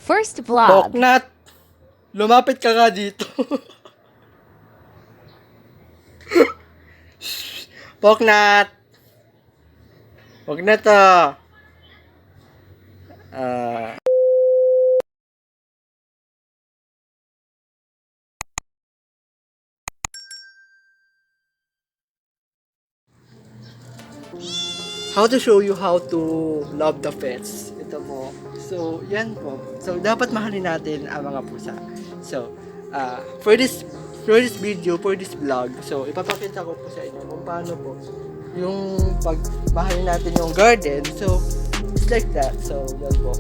First vlog. Poknat, lumapit ka nga dito. Poknat. Poknat how to show you how to love the pets. Ito po. So, yan po. So, dapat mahalin natin ang mga pusa. So, for this video, for this vlog, so, ipapakita ko po sa inyo kung paano po yung pagmahalin natin yung garden. So, it's like that. So, yan po.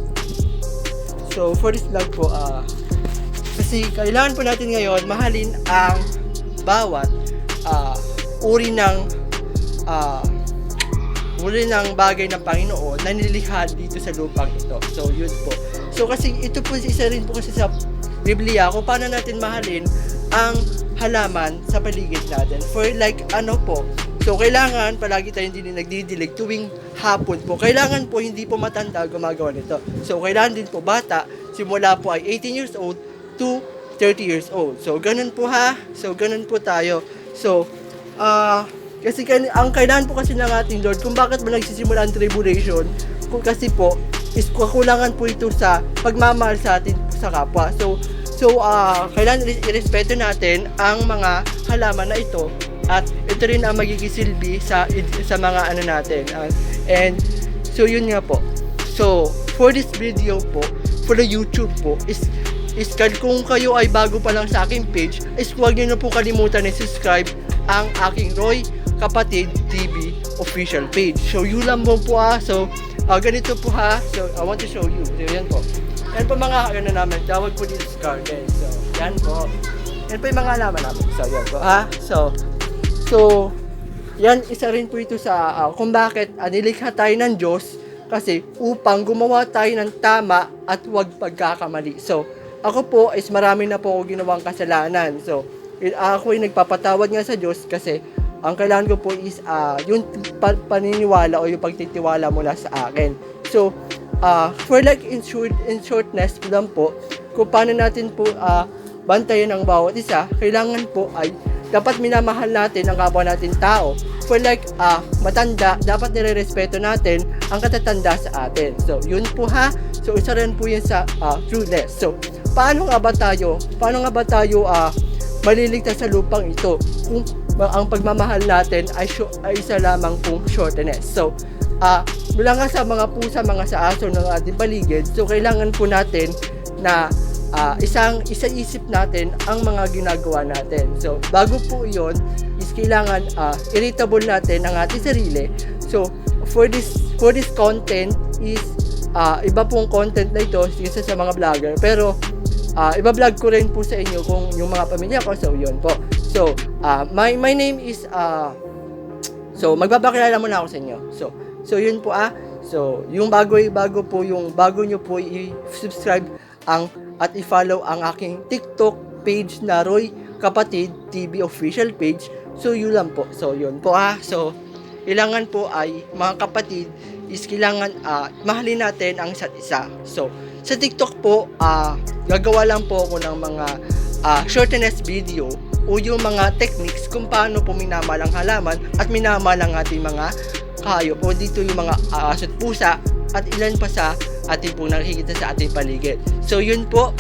So, for this vlog po, kasi kailangan po natin ngayon mahalin ang bawat uri ng bagay ng Panginoon na nilikha dito sa lupang ito. So, yun po. So, kasi ito po isa rin po kasi sa Biblia kung paano natin mahalin ang halaman sa paligid natin. For like, so, kailangan palagi tayong nagdidilig tuwing hapon po. Kailangan po hindi po matanda gumagawa nito. So, kailangan din po bata, simula po ay 18 years old to 30 years old. So, ganun po ha. So, ganun po tayo. So, kasi ang kailangan po kasi ng ating Lord, kung bakit ba nagsisimula ang tribulation, kasi po, is kakulangan po ito sa pagmamahal sa atin sa kapwa. So, kailangan irespeto natin ang mga halaman na ito, at ito rin ang magiging silbi sa mga natin. And, so yun nga po. So, for this video po, for the YouTube po, is kung kayo ay bago pa lang sa aking page, is huwag nyo na po kalimutan na subscribe ang aking Roy Kapatid TV official page. So, yun lang po So, ganito po ha. So, I want to show you. So, yan po. Yan po mga namin. Tawag po dito sa garden. So, yan po. Yan po yung mga halaman namin. So, yan po ha. So, yan isa rin po ito sa kung bakit nilikha tayo ng Diyos, kasi upang gumawa tayo ng tama at huwag pagkakamali. So, ako po is marami na po ako ginawang kasalanan. So, ako ay nagpapatawad nga sa Diyos kasi ang kailangan ko po is yung paniniwala o yung pagtitiwala mula sa akin. So, for like in shortness lang po, kung paano natin po bantayan ang bawat isa, kailangan po ay dapat minamahal natin ang kapwa natin tao. For like matanda, dapat nire-respeto natin ang katatanda sa atin. So, yun po ha. So, isa rin po yun sa trueness. So, paano nga ba tayo maliligtas sa lupang ito kung ang pagmamahal natin ay isa lamang pong shortness. So, mula nga sa mga pusa, mga sa aso ng ating paligid, so kailangan po natin na isa-isip natin ang mga ginagawa natin. So, bago po iyon, is kailangan irritable natin ang ating sarili. So, for this content is iba pong content na ito isa sa mga vlogger, pero iba-vlog ko rin po sa inyo kung yung mga pamilya ko. So, yun po. So, my name is so, magpapakilala muna ako sa inyo. So yun po So, yung bago nyo po i-subscribe at i-follow ang aking TikTok page na Roy Kapatid TV official page. So, yun lang po. So, yun po So, kailangan po ay mga kapatid is kailangan mahalin natin ang isa't isa. So, sa TikTok po, gagawa lang po ako ng mga shortness video o yung mga techniques kung paano po minamahal ang halaman at minamahal ang ating mga hayop, o dito yung mga aso't pusa at ilan pa sa ating pong nakikita sa ating paligid. So yun po,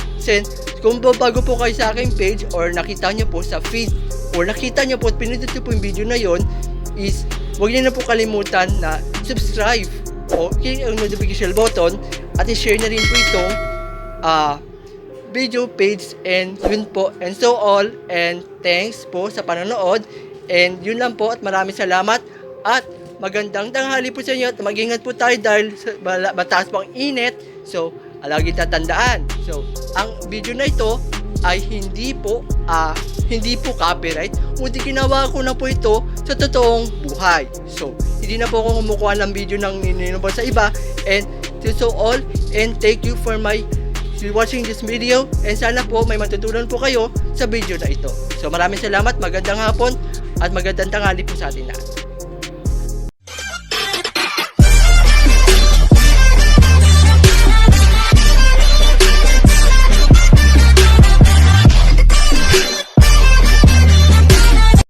kung bago po kayo sa aking page or nakita nyo po sa feed or nakita nyo po at pinindot nyo po yung video na yon, is huwag nyo na po kalimutan na subscribe o click ang notification button at i-share na rin po itong video page. And yun po, and so all, and thanks po sa panonood, and yun lang po, at maraming salamat at magandang tanghali po sa inyo, at mag-ingat po tayo dahil mataas pang init. So, lagi tatandaan, so ang video na ito ay hindi po copyright, kundi ginawa ko na po ito sa totoong buhay. So, hindi na po ako kumukuha ng video ng ninunubal sa iba. And so all, and thank you for watching this video, and sana po may matutunan po kayo sa video na ito. So, maraming salamat, magandang hapon at magandang tanghali po sa atin lahat.